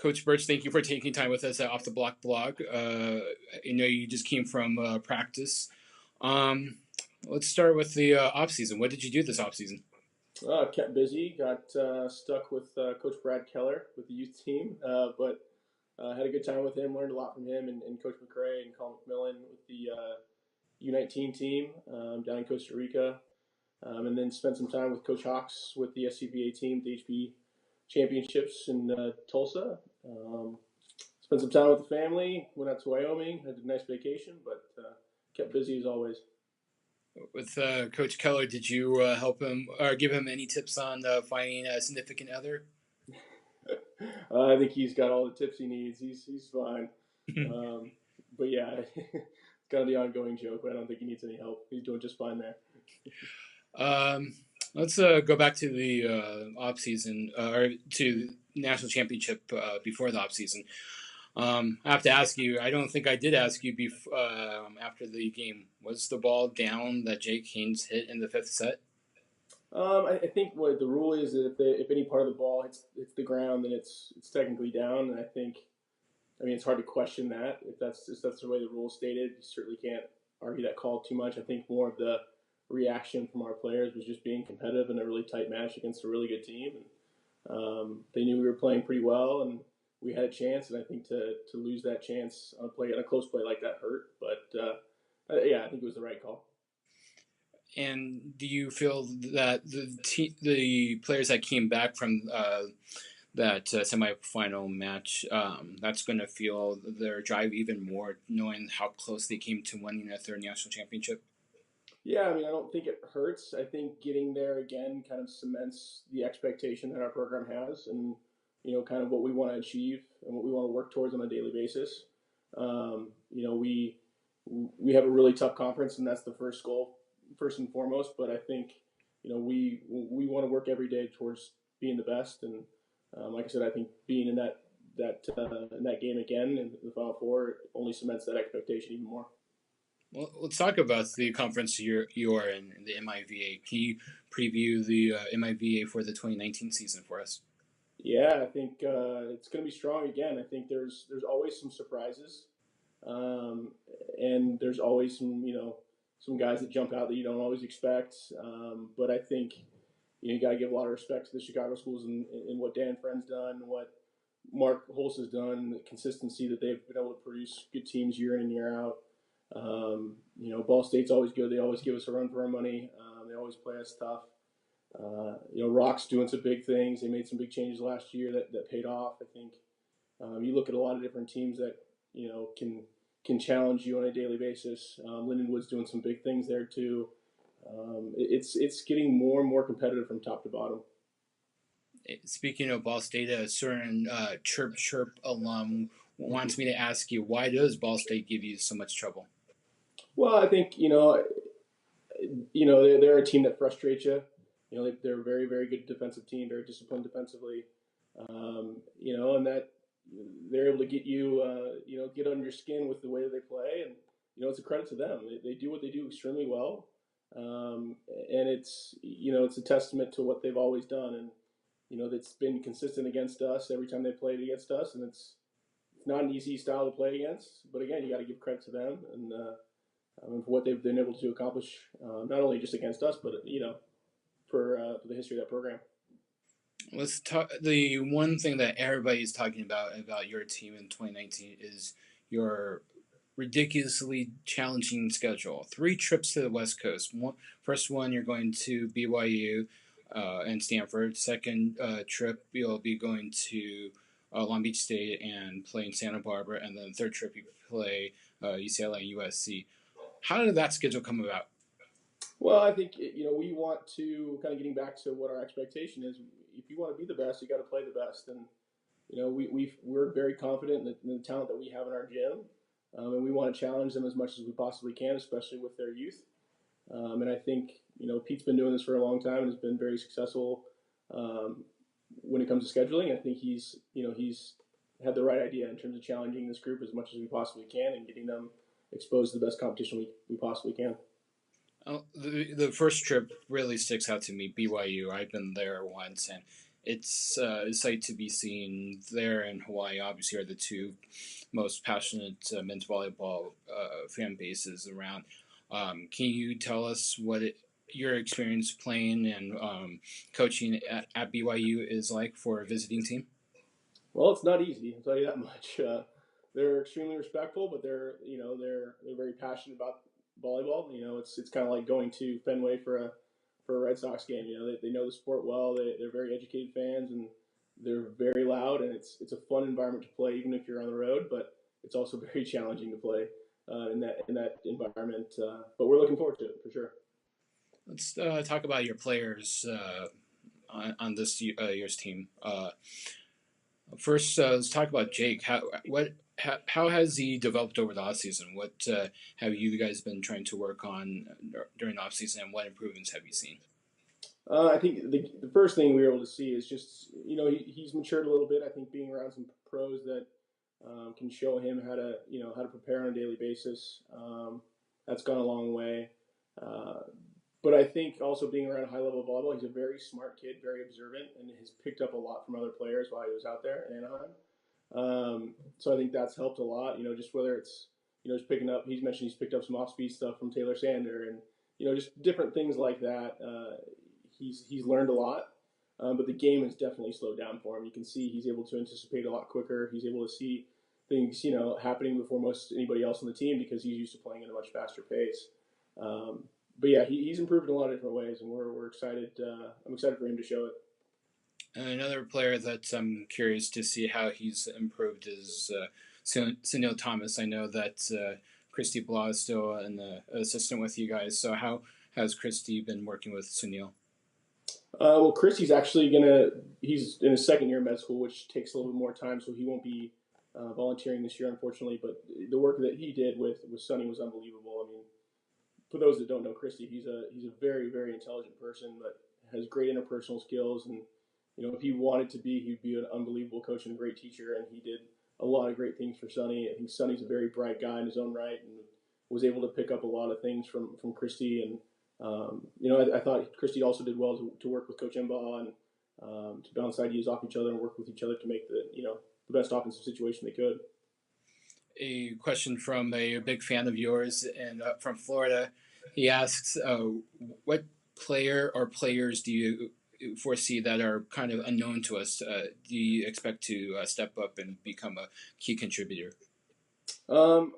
Coach Burch, thank you for taking time with us at Off the Block blog. I know you just came from practice. Um, let's start with the off season. What did you do this off season? Kept busy. Got stuck with Coach Brad Keller with the youth team, but had a good time with him. Learned a lot from him and Coach McCray and Colin McMillan with the U19 team down in Costa Rica, and then spent some time with Coach Hawks with the SCBA team, the HP Championships in Tulsa. Spent some time with the family. Went out to Wyoming. Had a nice vacation, but kept busy as always. With Coach Keller, did you help him or give him any tips on finding a significant other? I think he's got all the tips he needs. He's fine. But yeah, it's kind of the ongoing joke. But I don't think he needs any help. He's doing just fine there. Let's go back to the off season or to national championship before the off season. I have to ask you. I don't think I did ask you after the game. Was the ball down that Jake Haynes hit in the fifth set? I think what the rule is that if any part of the ball hits the ground, then it's technically down. And I mean, it's hard to question that if that's the way the rule stated. You certainly can't argue that call too much. I think more of the reaction from our players was just being competitive in a really tight match against a really good team. And, they knew we were playing pretty well, and we had a chance. And I think to lose that chance on a close play like that hurt. But yeah, I think it was the right call. And do you feel that the players that came back from that semifinal match, that's going to feel their drive even more, knowing how close they came to winning their third national championship? Yeah, I mean, I don't think it hurts. I think getting there again kind of cements the expectation that our program has, and kind of what we want to achieve and what we want to work towards on a daily basis. We have a really tough conference, and that's the first goal, first and foremost. But I think we want to work every day towards being the best, and like I said, I think being in that game again in the Final Four only cements that expectation even more. Well, let's talk about the conference you're in, the MIVA. Can you preview the MIVA for the 2019 season for us? Yeah, I think it's going to be strong again. I think there's always some surprises, and there's always some guys that jump out that you don't always expect. But I think you got to give a lot of respect to the Chicago schools and what Dan Friend's done, what Mark Holst has done, the consistency that they've been able to produce good teams year in and year out. Ball State's always good. They always give us a run for our money. They always play us tough. Rock's doing some big things. They made some big changes last year that paid off. I think you look at a lot of different teams that can challenge you on a daily basis. Lindenwood's doing some big things there too. It's getting more and more competitive from top to bottom. Speaking of Ball State, a certain Chirp alum wants me to ask you, why does Ball State give you so much trouble? Well, I think they're a team that frustrates you. They're a very, very good defensive team, very disciplined defensively. And that they're able to get get under your skin with the way that they play, and it's a credit to them. They do what they do extremely well, and it's a testament to what they've always done, and that's been consistent against us every time they played against us, and it's not an easy style to play against. But again, you got to give credit to them and for what they've been able to accomplish, not only just against us, but for the history of that program. Let's talk. The one thing that everybody's talking about your team in 2019 is your ridiculously challenging schedule. 3 trips to the West Coast. First one, you're going to BYU and Stanford. Second trip, you'll be going to Long Beach State and playing Santa Barbara. And then third trip, you play UCLA and USC. How did that schedule come about? Well, I think we want to kind of getting back to what our expectation is. If you want to be the best, you got to play the best, and we're very confident in the talent that we have in our gym, and we want to challenge them as much as we possibly can, especially with their youth. And I think Pete's been doing this for a long time and has been very successful when it comes to scheduling. I think he's had the right idea in terms of challenging this group as much as we possibly can and getting them exposed to the best competition we possibly can. The first trip really sticks out to me, BYU. I've been there once, and it's a sight to be seen. There in Hawaii, obviously, are the two most passionate men's volleyball fan bases around. Can you tell us your experience playing and coaching at BYU is like for a visiting team? Well, it's not easy. I'll tell you that much. They're extremely respectful, but they're very passionate about volleyball. It's kind of like going to Fenway for a Red Sox game. They know the sport well. They're very educated fans, and they're very loud, and it's a fun environment to play, even if you're on the road. But it's also very challenging to play in that environment. But we're looking forward to it for sure. Let's talk about your players on this year's team. First, let's talk about Jake. How has he developed over the offseason? What have you guys been trying to work on during the offseason, and what improvements have you seen? I think the first thing we were able to see is just he's matured a little bit. I think being around some pros that can show him how to prepare on a daily basis. That's gone a long way. But I think also being around high level volleyball, he's a very smart kid, very observant, and has picked up a lot from other players while he was out there in Anaheim. So I think that's helped a lot. Just whether it's just picking up. He's mentioned he's picked up some off speed stuff from Taylor Sander, and just different things like that. He's learned a lot, but the game has definitely slowed down for him. You can see he's able to anticipate a lot quicker. He's able to see things happening before most anybody else on the team because he's used to playing at a much faster pace. But yeah, he's improved in a lot of different ways, and we're excited. I'm excited for him to show it. And another player that I'm curious to see how he's improved is Sunil Thomas. I know that Christie Blasio is still an assistant with you guys. So how has Christie been working with Sunil? Well, Christie's actually he's in his second year of med school, which takes a little bit more time, so he won't be volunteering this year, unfortunately. But the work that he did with Sonny was unbelievable. I mean, for those that don't know Christie, he's a very, very intelligent person, but has great interpersonal skills. And if he wanted to be, he'd be an unbelievable coach and a great teacher. And he did a lot of great things for Sonny. I think Sonny's a very bright guy in his own right, and was able to pick up a lot of things from Christie. And I thought Christie also did well to work with Coach Embaugh and to bounce ideas off each other and work with each other to make the best offensive situation they could. A question from a big fan of yours and from Florida. He asks, what player or players do you foresee that are kind of unknown to us? Do you expect to step up and become a key contributor? Well,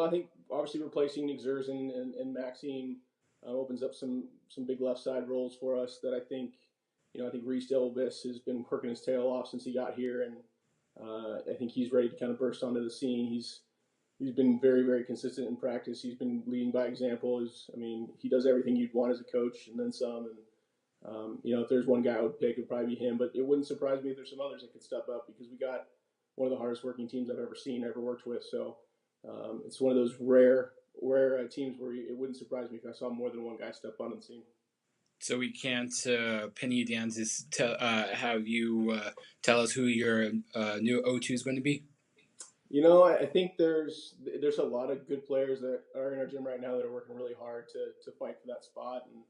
I think obviously replacing Nick Zerzan and Maxime opens up some big left side roles for us that I think Reese Delvis has been working his tail off since he got here, and I think he's ready to kind of burst onto the scene. He's been very, very consistent in practice. He's been leading by example. He does everything you'd want as a coach and then some. And if there's one guy I would pick, it'd probably be him. But it wouldn't surprise me if there's some others that could step up because we got one of the hardest working teams I've ever worked with. So it's one of those rare teams where it wouldn't surprise me if I saw more than one guy step on the scene. So we can't pin you down to have you tell us who your new O2 is going to be? I think there's a lot of good players that are in our gym right now that are working really hard to fight for that spot. And,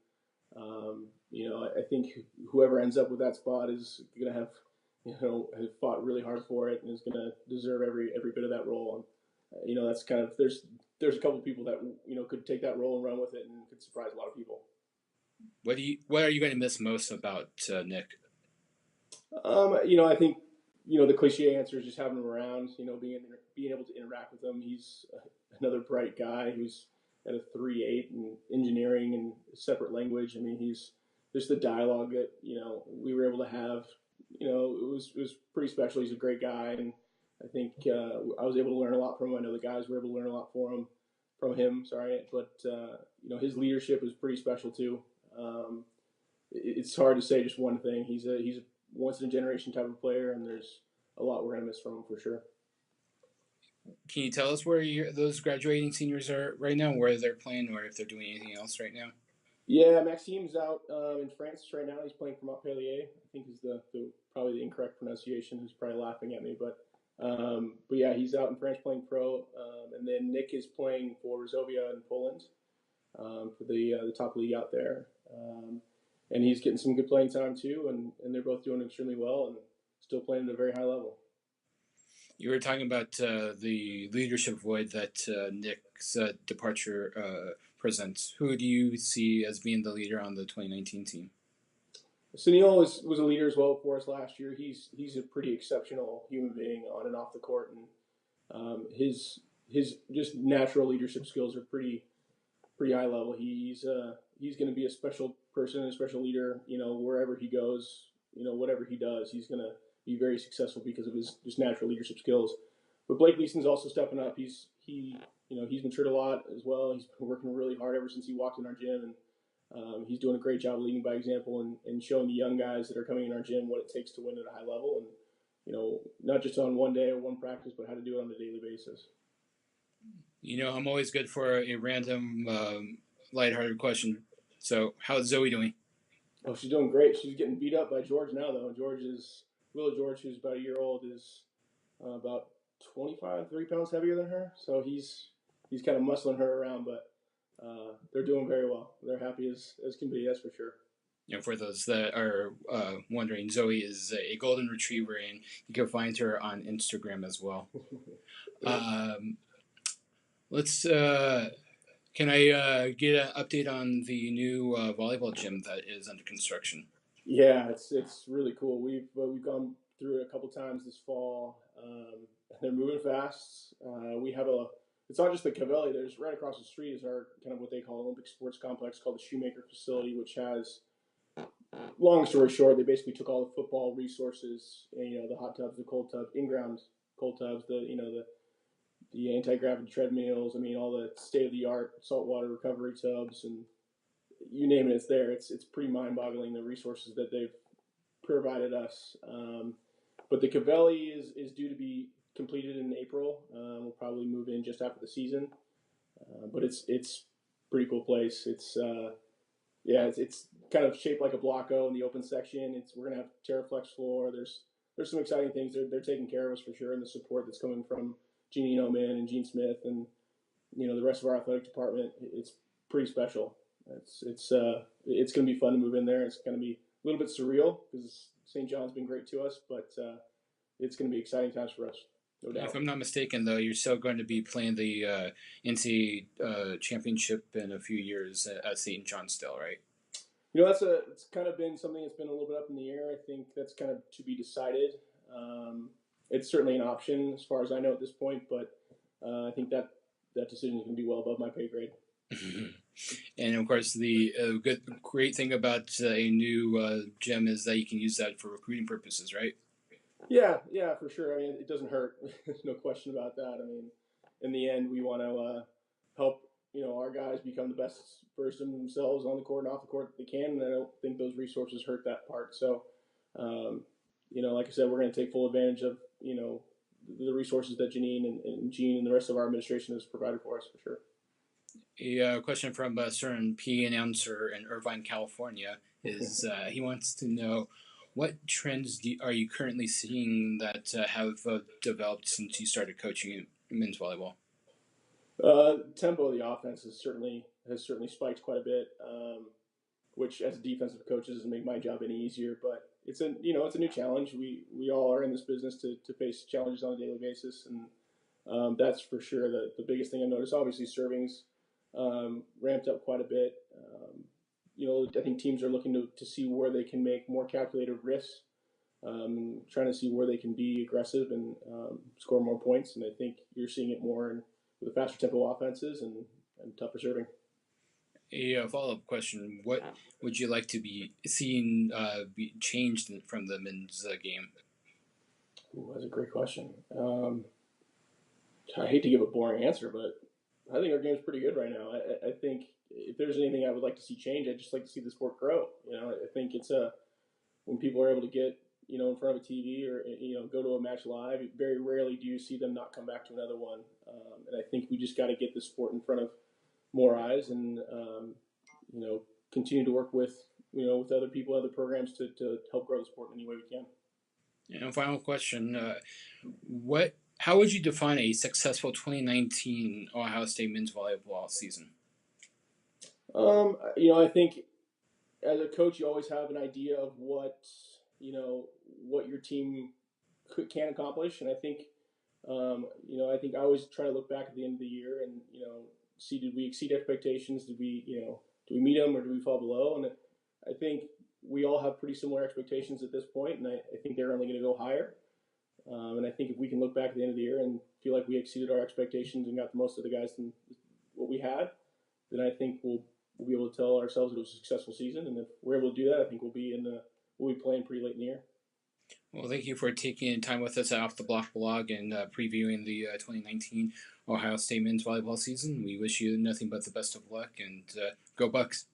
I think whoever ends up with that spot is going to have fought really hard for it and is going to deserve every bit of that role. And, that's kind of, there's a couple of people that, could take that role and run with it and could surprise a lot of people. What are you going to miss most about Nick? I think the cliche answer is just having him around. Being able to interact with him. He's another bright guy who's at a 3.8 in engineering and a separate language. He's just the dialogue that we were able to have. It was pretty special. He's a great guy, and I think I was able to learn a lot from him. I know the guys were able to learn a lot from him. Sorry, but his leadership is pretty special too. It's hard to say just one thing. He's a once in a generation type of player, and there's a lot we're gonna miss from him for sure. Can you tell us where those graduating seniors are right now, where they're playing, or if they're doing anything else right now? Yeah, Maxime's out in France right now. He's playing for Montpellier. I think is probably the incorrect pronunciation. He's probably laughing at me, but yeah, he's out in France playing pro. And then Nick is playing for Rizovia in Poland for the top league out there. and he's getting some good playing time too, and they're both doing extremely well and still playing at a very high level. You were talking about the leadership void that Nick's departure presents. Who do you see as being the leader on the 2019 team? Sunil was a leader as well for us last year. He's a pretty exceptional human being on and off the court, and his just natural leadership skills are pretty high level. He's going to be a special person, a special leader. Wherever he goes, whatever he does, he's going to be very successful because of his just natural leadership skills. But Blake Leeson's also stepping up. He's matured a lot as well. He's been working really hard ever since he walked in our gym, and he's doing a great job leading by example and showing the young guys that are coming in our gym what it takes to win at a high level, and not just on one day or one practice, but how to do it on a daily basis. I'm always good for a random, lighthearted question. So, how's Zoey doing? Oh, she's doing great. She's getting beat up by George now, though. Little George, who's about a year old, is about 25, 30 pounds heavier than her. So he's kind of muscling her around, but they're doing very well. They're happy as can be, that's for sure. For those that are wondering, Zoey is a golden retriever, and you can find her on Instagram as well. Let's. Can I get an update on the new volleyball gym that is under construction? Yeah, it's really cool. We've gone through it a couple times this fall. They're moving fast. We have it's not just the Cavelli. There's right across the street is our kind of what they call Olympic Sports Complex called the Shoemaker Facility, which has, long story short, they basically took all the football resources, the hot tubs, the cold tubs, in-ground cold tubs, the anti-gravity treadmills. All the state-of-the-art saltwater recovery tubs, and you name it, it's there. It's pretty mind-boggling, the resources that they've provided us. But the Cavelli is due to be completed in April. We'll probably move in just after the season. But it's pretty cool place. It's kind of shaped like a block O in the open section. We're gonna have TerraFlex floor. There's some exciting things. They're taking care of us for sure, and the support that's coming from Jeannie Oman and Gene Smith and the rest of our athletic department. It's pretty special. It's going to be fun to move in there. It's going to be a little bit surreal because St. John's been great to us, but it's going to be exciting times for us, no doubt. If I'm not mistaken, though, you're still going to be playing the NCAA championship in a few years at St. John's still, right? It's kind of been something that's been a little bit up in the air. I think that's kind of to be decided. It's certainly an option as far as I know at this point, but I think that decision is going to be well above my pay grade. And of course, the great thing about a new gym is that you can use that for recruiting purposes, right? Yeah, for sure. It doesn't hurt. There's no question about that. In the end, we want to help our guys become the best version of themselves on the court and off the court that they can, and I don't think those resources hurt that part. So, like I said, we're going to take full advantage of the resources that Janine and Gene and the rest of our administration has provided for us, for sure. A question from a certain P announcer in Irvine, California is he wants to know what trends are you currently seeing that have developed since you started coaching men's volleyball? Tempo of the offense has certainly spiked quite a bit, which as a defensive coach doesn't make my job any easier. But it's a new challenge. We all are in this business to face challenges on a daily basis, and that's for sure the biggest thing I noticed. Obviously, serving's ramped up quite a bit. I think teams are looking to see where they can make more calculated risks, trying to see where they can be aggressive and score more points. And I think you're seeing it more with the faster tempo offenses and tougher serving. A follow-up question: what would you like to be seeing be changed from the men's game? Ooh, that's a great question. I hate to give a boring answer, but I think our game's pretty good right now. I think if there's anything I would like to see change, I'd just like to see the sport grow. I think it's when people are able to get in front of a TV or go to a match live, very rarely do you see them not come back to another one. And I think we just got to get the sport in front of more eyes and continue to work with with other people, other programs to help grow the sport in any way we can. And final question: how would you define a successful 2019 Ohio State men's volleyball season? I think as a coach, you always have an idea of what your team can accomplish, and I think I think I always try to look back at the end of the year and see, did we exceed expectations? Did we do we meet them or do we fall below? And I think we all have pretty similar expectations at this point, and I think they're only going to go higher. And I think if we can look back at the end of the year and feel like we exceeded our expectations and got the most of the guys than what we had, then I think we'll be able to tell ourselves it was a successful season. And if we're able to do that, I think we'll be playing pretty late in the year. Well, thank you for taking time with us at Off the Block blog and previewing the 2019 Ohio State men's volleyball season. We wish you nothing but the best of luck and go Bucks.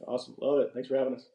Awesome, love it. Thanks for having us.